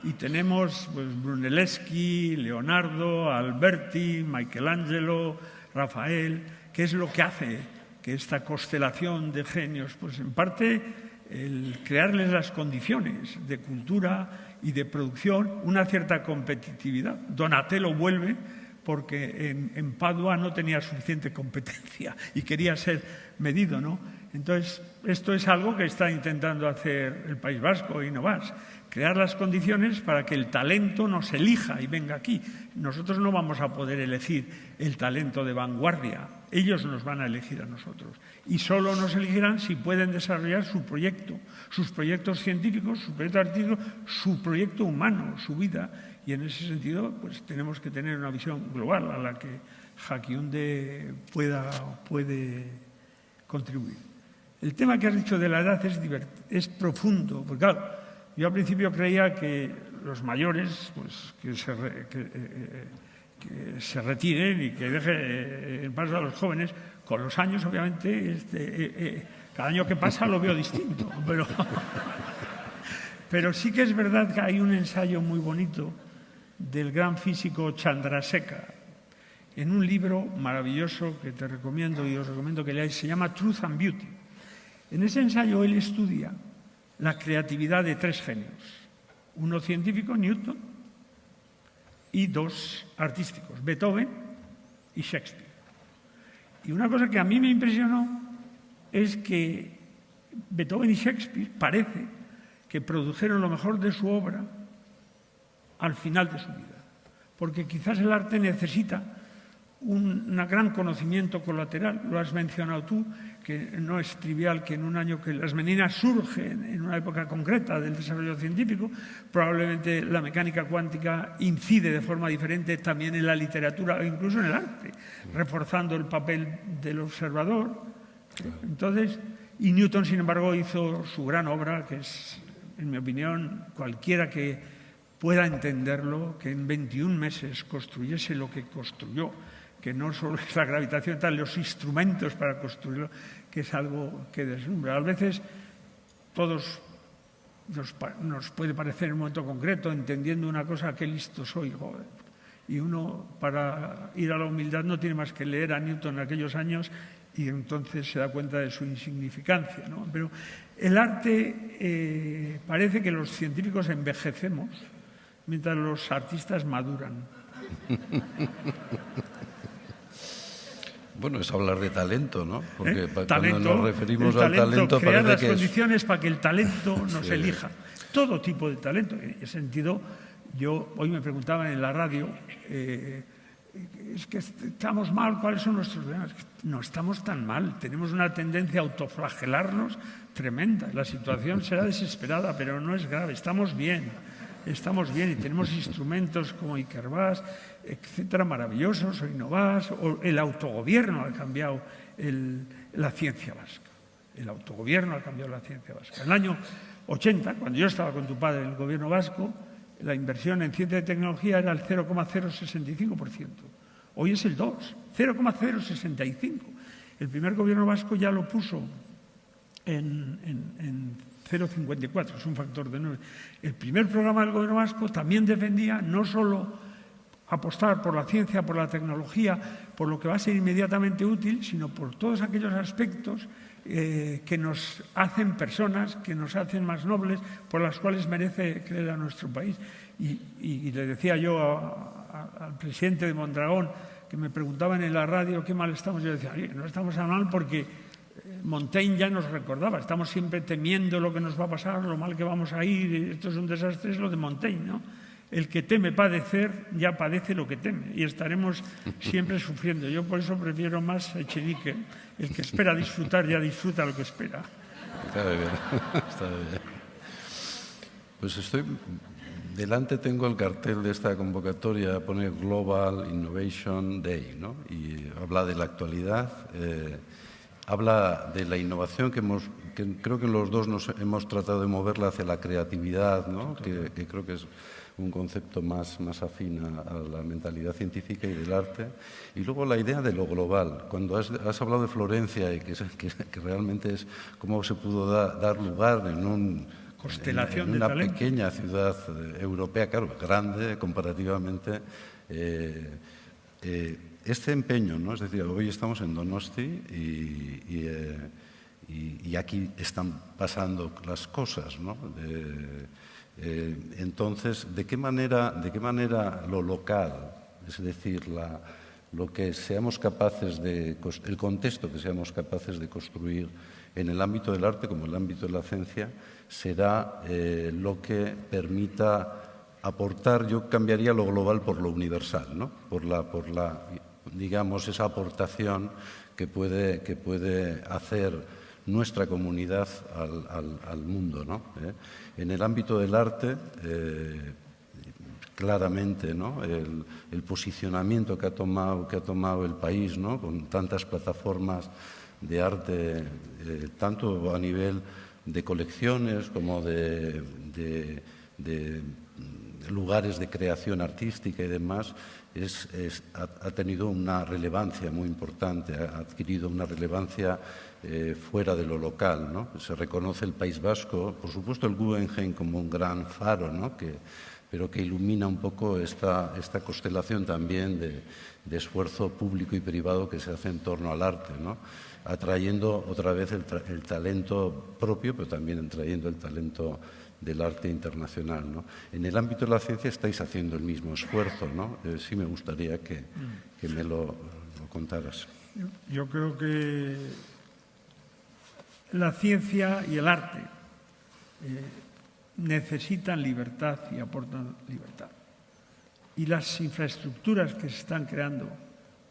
Y tenemos, pues, Brunelleschi, Leonardo, Alberti, Michelangelo, Rafael. ¿Qué es lo que hace que esta constelación de genios? Pues en parte el crearles las condiciones de cultura y de producción, una cierta competitividad. Donatello vuelve porque en Padua no tenía suficiente competencia y quería ser medido, ¿no? Entonces, esto es algo que está intentando hacer el País Vasco y Novas, crear las condiciones para que el talento nos elija y venga aquí. Nosotros no vamos a poder elegir el talento de vanguardia, ellos nos van a elegir a nosotros. Y solo nos elegirán si pueden desarrollar su proyecto, sus proyectos científicos, su proyecto artístico, su proyecto humano, su vida. Y en ese sentido, pues tenemos que tener una visión global a la que Jaquiunde puede contribuir. El tema que has dicho de la edad es profundo, porque claro, yo al principio creía que los mayores, pues que se retiren y que dejen el paso a los jóvenes. Con los años, obviamente, cada año que pasa lo veo distinto, pero sí que es verdad que hay un ensayo muy bonito del gran físico Chandrasekhar, en un libro maravilloso que te recomiendo y os recomiendo que leáis, se llama Truth and Beauty. En ese ensayo él estudia la creatividad de 3 genios, uno científico, Newton, y 2 artísticos, Beethoven y Shakespeare. Y una cosa que a mí me impresionó es que Beethoven y Shakespeare parece que produjeron lo mejor de su obra al final de su vida, porque quizás el arte necesita un gran conocimiento colateral. Lo has mencionado tú, que no es trivial que en un año que las meninas surgen en una época concreta del desarrollo científico, probablemente la mecánica cuántica incide de forma diferente también en la literatura o incluso en el arte, reforzando el papel del observador. Entonces, y Newton, sin embargo, hizo su gran obra, que es, en mi opinión, cualquiera que pueda entenderlo, que en 21 meses construyese lo que construyó, que no solo es la gravitación, tal, los instrumentos para construirlo, que es algo que deslumbra. A veces todos nos puede parecer en un momento concreto, entendiendo una cosa, qué listo soy, joder. Y uno, para ir a la humildad, no tiene más que leer a Newton en aquellos años y entonces se da cuenta de su insignificancia, ¿no? Pero el arte, parece que los científicos envejecemos mientras los artistas maduran. Bueno, es hablar de talento, ¿no? Porque talento, cuando nos referimos al talento, crear parece las que condiciones para que el talento nos sí. elija. Todo tipo de talento. En ese sentido, hoy me preguntaban en la radio, es que estamos mal, ¿cuáles son nuestros problemas? No estamos tan mal, tenemos una tendencia a autoflagelarnos tremenda. La situación será desesperada, pero no es grave, estamos bien y tenemos instrumentos como Ikerbas, etcétera, maravillosos, o Innovas, o el autogobierno ha cambiado la ciencia vasca. El autogobierno ha cambiado la ciencia vasca. En el año 80, cuando yo estaba con tu padre en el gobierno vasco, la inversión en ciencia y tecnología era el 0,065%. Hoy es el 2%, 0,065%. El primer gobierno vasco ya lo puso en 0,54, es un factor de 9. El primer programa del gobierno vasco también defendía no solo apostar por la ciencia, por la tecnología, por lo que va a ser inmediatamente útil, sino por todos aquellos aspectos que nos hacen personas, que nos hacen más nobles, por las cuales merece creer a nuestro país. Y le decía yo al presidente de Mondragón, que me preguntaban en la radio qué mal estamos, yo decía, no estamos tan mal porque Montaigne ya nos recordaba, estamos siempre temiendo lo que nos va a pasar, lo mal que vamos a ir, esto es un desastre, es lo de Montaigne, ¿no? El que teme padecer, ya padece lo que teme, y estaremos siempre sufriendo. Yo por eso prefiero más Echenique, el que espera disfrutar, ya disfruta lo que espera. Está bien, está bien. Pues delante tengo el cartel de esta convocatoria, pone Global Innovation Day, ¿no? Y habla de la actualidad, habla de la innovación que creo que los dos nos hemos tratado de moverla hacia la creatividad, ¿no? Que creo que es un concepto más afín a la mentalidad científica y del arte. Y luego la idea de lo global. Cuando has hablado de Florencia y que realmente es cómo se pudo dar lugar en una pequeña ciudad europea, claro, grande comparativamente, este empeño, ¿no? Es decir, hoy estamos en Donosti y aquí están pasando las cosas, ¿no? Entonces, ¿de qué manera lo local, es decir, lo que seamos capaces el contexto que seamos capaces de construir en el ámbito del arte como en el ámbito de la ciencia, será lo que permita aportar? Yo cambiaría lo global por lo universal, ¿no? Por la digamos, esa aportación que puede hacer nuestra comunidad al mundo, ¿no? En el ámbito del arte, claramente, ¿no? El posicionamiento que ha tomado el país, ¿no? Con tantas plataformas de arte, tanto a nivel de colecciones como de lugares de creación artística y demás, ha tenido una relevancia muy importante, ha adquirido una relevancia fuera de lo local, ¿no? Se reconoce el País Vasco, por supuesto el Guggenheim como un gran faro, ¿no? Pero que ilumina un poco esta constelación también de esfuerzo público y privado que se hace en torno al arte, ¿no? Atrayendo otra vez el talento propio, pero también atrayendo el talento del arte internacional, ¿no? En el ámbito de la ciencia estáis haciendo el mismo esfuerzo, ¿no? Sí me gustaría que me lo contaras. Yo creo que la ciencia y el arte necesitan libertad y aportan libertad. Y las infraestructuras que se están creando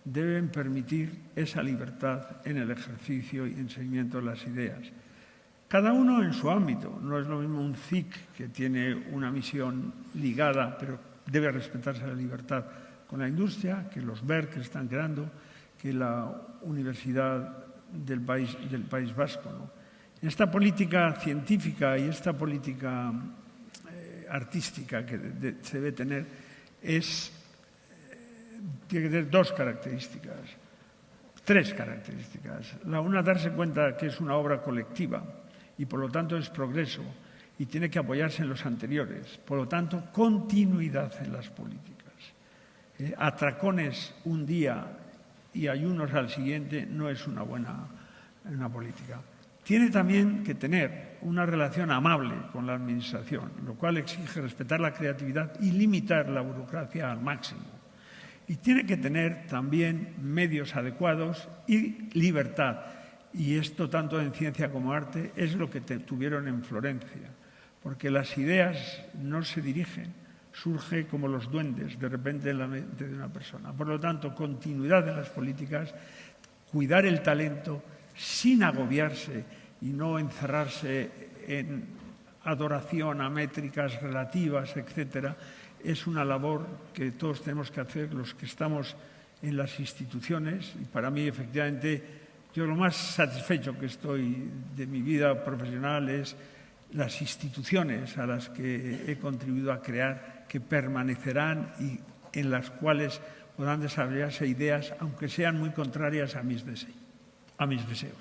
deben permitir esa libertad en el ejercicio y en seguimiento de las ideas. Cada uno en su ámbito. No es lo mismo un CIC que tiene una misión ligada, pero debe respetarse la libertad con la industria, que los BER que están creando, que la Universidad del País Vasco, ¿no? Esta política científica y esta política artística que se debe tener es tiene que tener dos características, tres características. La una, darse cuenta que es una obra colectiva y por lo tanto es progreso y tiene que apoyarse en los anteriores. Por lo tanto, continuidad en las políticas. Atracones un día y ayunos al siguiente no es una buena política. Tiene también que tener una relación amable con la Administración, lo cual exige respetar la creatividad y limitar la burocracia al máximo. Y tiene que tener también medios adecuados y libertad. Y esto, tanto en ciencia como arte, es lo que tuvieron en Florencia, porque las ideas no se dirigen, surge como los duendes de repente en la mente de una persona. Por lo tanto, continuidad en las políticas, cuidar el talento sin agobiarse y no encerrarse en adoración a métricas relativas, etcétera, es una labor que todos tenemos que hacer los que estamos en las instituciones. Y para mí, efectivamente, yo lo más satisfecho que estoy de mi vida profesional es las instituciones a las que he contribuido a crear, que permanecerán y en las cuales podrán desarrollarse ideas, aunque sean muy contrarias a mis deseos.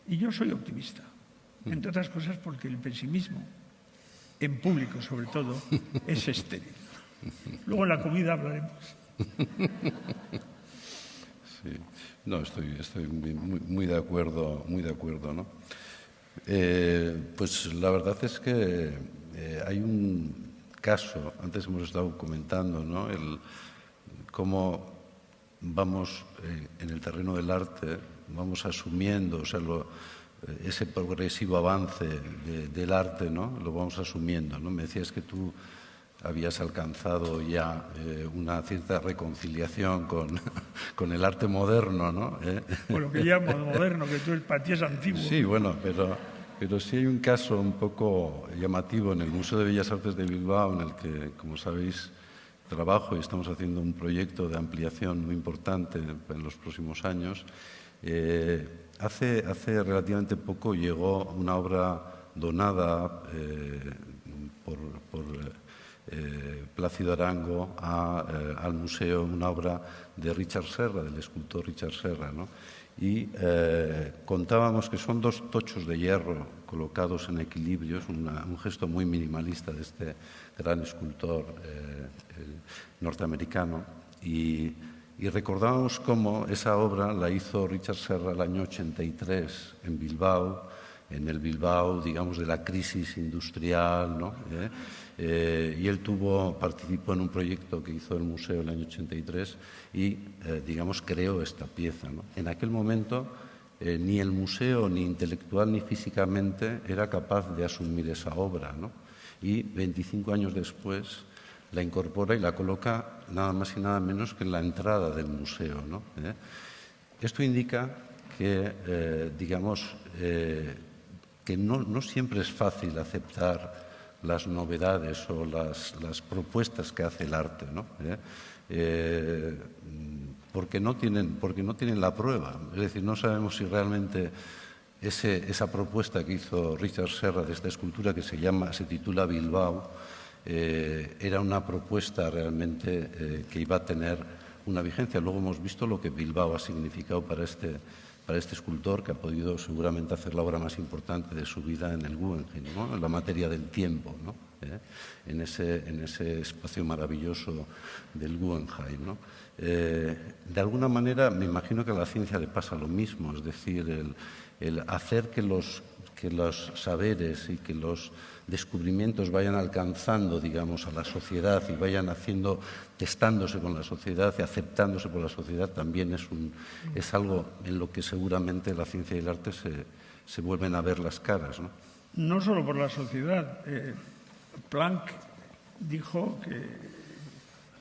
Y yo soy optimista, entre otras cosas porque el pesimismo, en público sobre todo, es estéril. Luego en la comida hablaremos. Sí, no, estoy muy de acuerdo, ¿no? Pues la verdad es que hay un caso, antes hemos estado comentando, ¿no? Cómo vamos en el terreno del arte, vamos asumiendo, o sea, ese progresivo avance del arte, ¿no? Lo vamos asumiendo, ¿no? Me decías que tú habías alcanzado ya una cierta reconciliación con el arte moderno, ¿no? Con lo que llamo moderno, que tú para ti es antiguo. Sí, bueno, pero sí hay un caso un poco llamativo en el Museo de Bellas Artes de Bilbao, en el que, como sabéis, trabajo y estamos haciendo un proyecto de ampliación muy importante en los próximos años. Hace relativamente poco llegó una obra donada por Plácido Arango al museo, una obra de Richard Serra, del escultor Richard Serra, ¿no? Y contábamos que son dos tochos de hierro colocados en equilibrio, es un gesto muy minimalista de este gran escultor norteamericano, y recordábamos cómo esa obra la hizo Richard Serra el año 83 en Bilbao, en el Bilbao, digamos, de la crisis industrial, ¿no? Y él participó en un proyecto que hizo el museo en el año 83 y, digamos, creó esta pieza, ¿no? En aquel momento ni el museo, ni intelectual ni físicamente, era capaz de asumir esa obra, ¿no? Y 25 años después la incorpora y la coloca nada más y nada menos que en la entrada del museo, ¿no? Esto indica que, digamos, que no siempre es fácil aceptar las novedades o las propuestas que hace el arte, ¿no? Porque no tienen la prueba. Es decir, no sabemos si realmente esa propuesta que hizo Richard Serra de esta escultura que se titula Bilbao, era una propuesta realmente que iba a tener una vigencia. Luego hemos visto lo que Bilbao ha significado para este escultor, que ha podido seguramente hacer la obra más importante de su vida en el Guggenheim, ¿no? En la materia del tiempo, ¿no? En ese espacio maravilloso del Guggenheim, ¿no? De alguna manera, me imagino que a la ciencia le pasa lo mismo, es decir, el hacer que los saberes y que los descubrimientos vayan alcanzando, digamos, a la sociedad y vayan testándose con la sociedad y aceptándose por la sociedad, también es algo en lo que seguramente la ciencia y el arte se vuelven a ver las caras, ¿no? No solo por la sociedad. Planck dijo que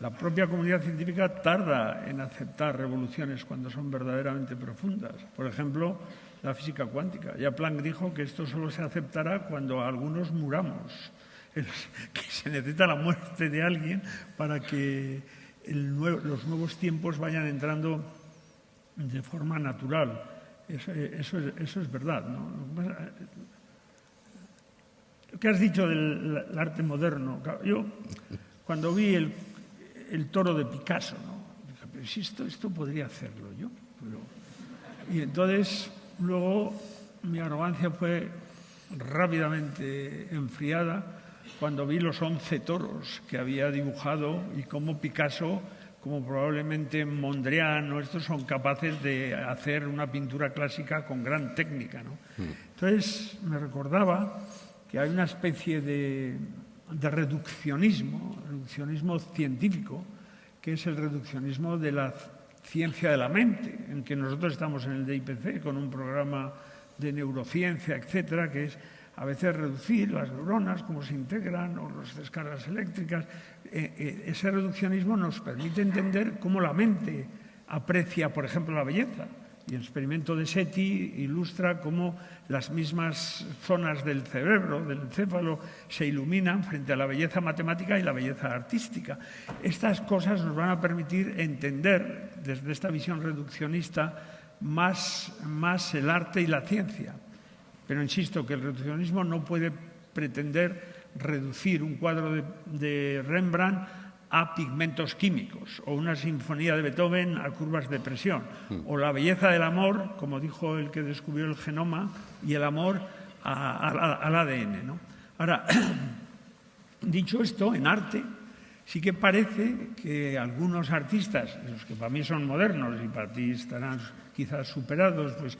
la propia comunidad científica tarda en aceptar revoluciones cuando son verdaderamente profundas. Por ejemplo, la física cuántica. Ya Planck dijo que esto solo se aceptará cuando algunos muramos, que se necesita la muerte de alguien para que los nuevos tiempos vayan entrando de forma natural. Eso es verdad, ¿no? Lo que has dicho del arte moderno, yo cuando vi el toro de Picasso, ¿no? si esto podría hacerlo yo. Y entonces, luego, mi arrogancia fue rápidamente enfriada cuando vi los 11 toros que había dibujado y cómo Picasso, como probablemente Mondrian, ¿no? Estos son capaces de hacer una pintura clásica con gran técnica, ¿no? Entonces me recordaba que hay una especie de reduccionismo científico, que es el reduccionismo de la ciencia de la mente, en que nosotros estamos en el DIPC con un programa de neurociencia, etcétera, que es a veces reducir las neuronas, cómo se integran, o las descargas eléctricas. Ese reduccionismo nos permite entender cómo la mente aprecia, por ejemplo, la belleza. Y el experimento de SETI ilustra cómo las mismas zonas del cerebro, del encéfalo, se iluminan frente a la belleza matemática y la belleza artística. Estas cosas nos van a permitir entender, desde esta visión reduccionista, más el arte y la ciencia. Pero insisto que el reduccionismo no puede pretender reducir un cuadro de Rembrandt a pigmentos químicos, o una sinfonía de Beethoven a curvas de presión, o la belleza del amor, como dijo el que descubrió el genoma, y el amor al ADN, ¿no? Ahora, dicho esto, en arte sí que parece que algunos artistas, los que para mí son modernos y para ti estarán quizás superados, pues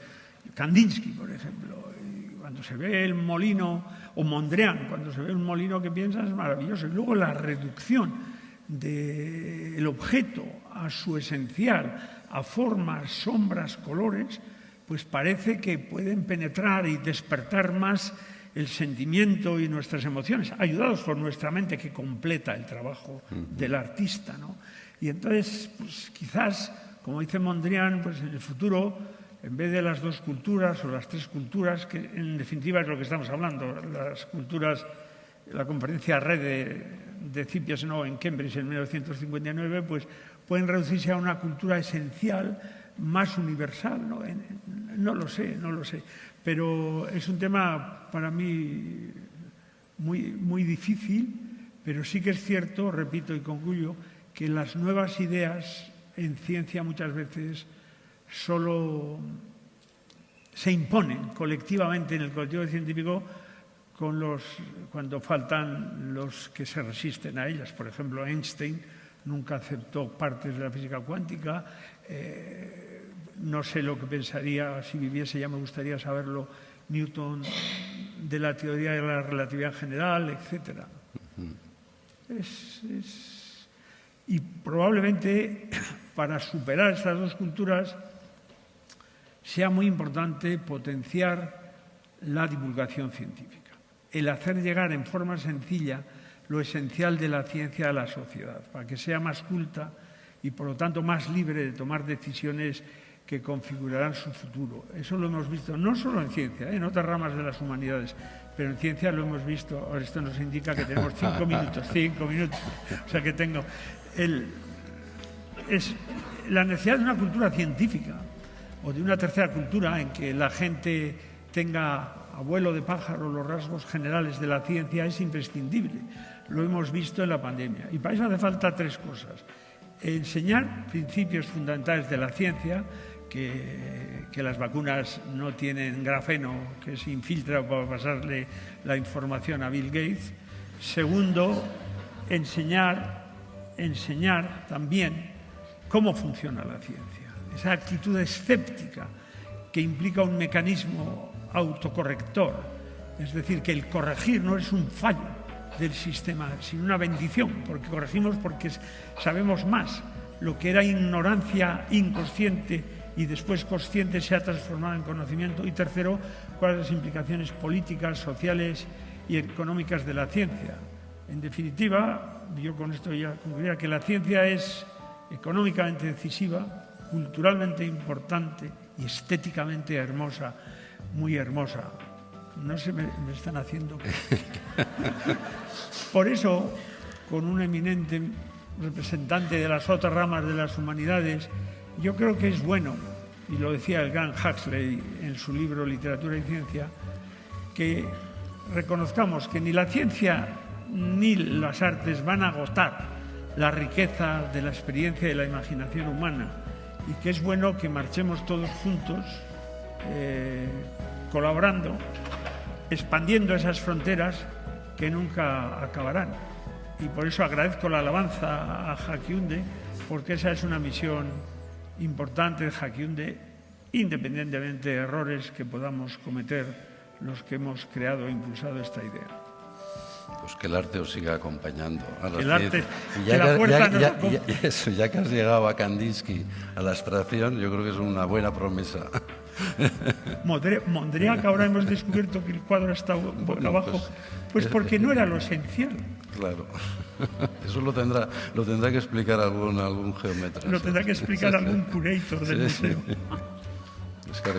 Kandinsky, por ejemplo, cuando se ve el molino, o Mondrian, cuando se ve un molino que piensas es maravilloso. Y luego la reducción del objeto a su esencial, a formas, sombras, colores, pues parece que pueden penetrar y despertar más el sentimiento y nuestras emociones, ayudados por nuestra mente que completa el trabajo del artista, ¿no? Y entonces, pues quizás, como dice Mondrian, pues en el futuro, en vez de las 2 culturas o las 3 culturas, que en definitiva es lo que estamos hablando, las culturas, la conferencia Red de Cipias en Cambridge en 1959, pues pueden reducirse a una cultura esencial, más universal, ¿no? No lo sé, pero es un tema para mí muy difícil, pero sí que es cierto, repito y concluyo, que las nuevas ideas en ciencia muchas veces solo se imponen colectivamente en el colectivo científico cuando faltan los que se resisten a ellas. Por ejemplo, Einstein nunca aceptó partes de la física cuántica. No sé lo que pensaría, si viviese ya me gustaría saberlo, Newton de la teoría de la relatividad general, etc. Y probablemente para superar estas 2 culturas sea muy importante potenciar la divulgación científica, el hacer llegar en forma sencilla lo esencial de la ciencia a la sociedad, para que sea más culta y, por lo tanto, más libre de tomar decisiones que configurarán su futuro. Eso lo hemos visto no solo en ciencia, en otras ramas de las humanidades, pero en ciencia lo hemos visto. Ahora esto nos indica que tenemos 5 minutos. O sea que tengo la necesidad de una cultura científica o de una tercera cultura en que la gente tenga a vuelo de pájaro los rasgos generales de la ciencia es imprescindible. Lo hemos visto en la pandemia. Y para eso hace falta 3 cosas. Enseñar principios fundamentales de la ciencia, que las vacunas no tienen grafeno que se infiltra para pasarle la información a Bill Gates. Segundo, enseñar también cómo funciona la ciencia. Esa actitud escéptica que implica un mecanismo autocorrector, es decir, que el corregir no es un fallo del sistema, sino una bendición, porque corregimos porque sabemos más. Lo que era ignorancia inconsciente y después consciente se ha transformado en conocimiento. Y tercero, cuáles las implicaciones políticas, sociales y económicas de la ciencia. En definitiva, yo con esto ya concluiría que la ciencia es económicamente decisiva, culturalmente importante y estéticamente hermosa, muy hermosa. No se me están haciendo. Por eso, con un eminente representante de las otras ramas de las humanidades, yo creo que es bueno, y lo decía el gran Huxley en su libro Literatura y Ciencia, que reconozcamos que ni la ciencia ni las artes van a agotar la riqueza de la experiencia y de la imaginación humana, y que es bueno que marchemos todos juntos, colaborando, expandiendo esas fronteras que nunca acabarán. Y por eso agradezco la alabanza a Jaquiunde, porque esa es una misión importante de Jaquiunde, independientemente de errores que podamos cometer los que hemos creado e impulsado esta idea. Pues que el arte os siga acompañando a la El arte, ciencia. Ya que has llegado a Kandinsky, a la abstracción, yo creo que es una buena promesa. Mondrian, ahora hemos descubierto que el cuadro está abajo, pues porque no era lo esencial. Claro. Eso lo tendrá que explicar algún geómetra. Lo tendrá que explicar algún curator del museo. Es que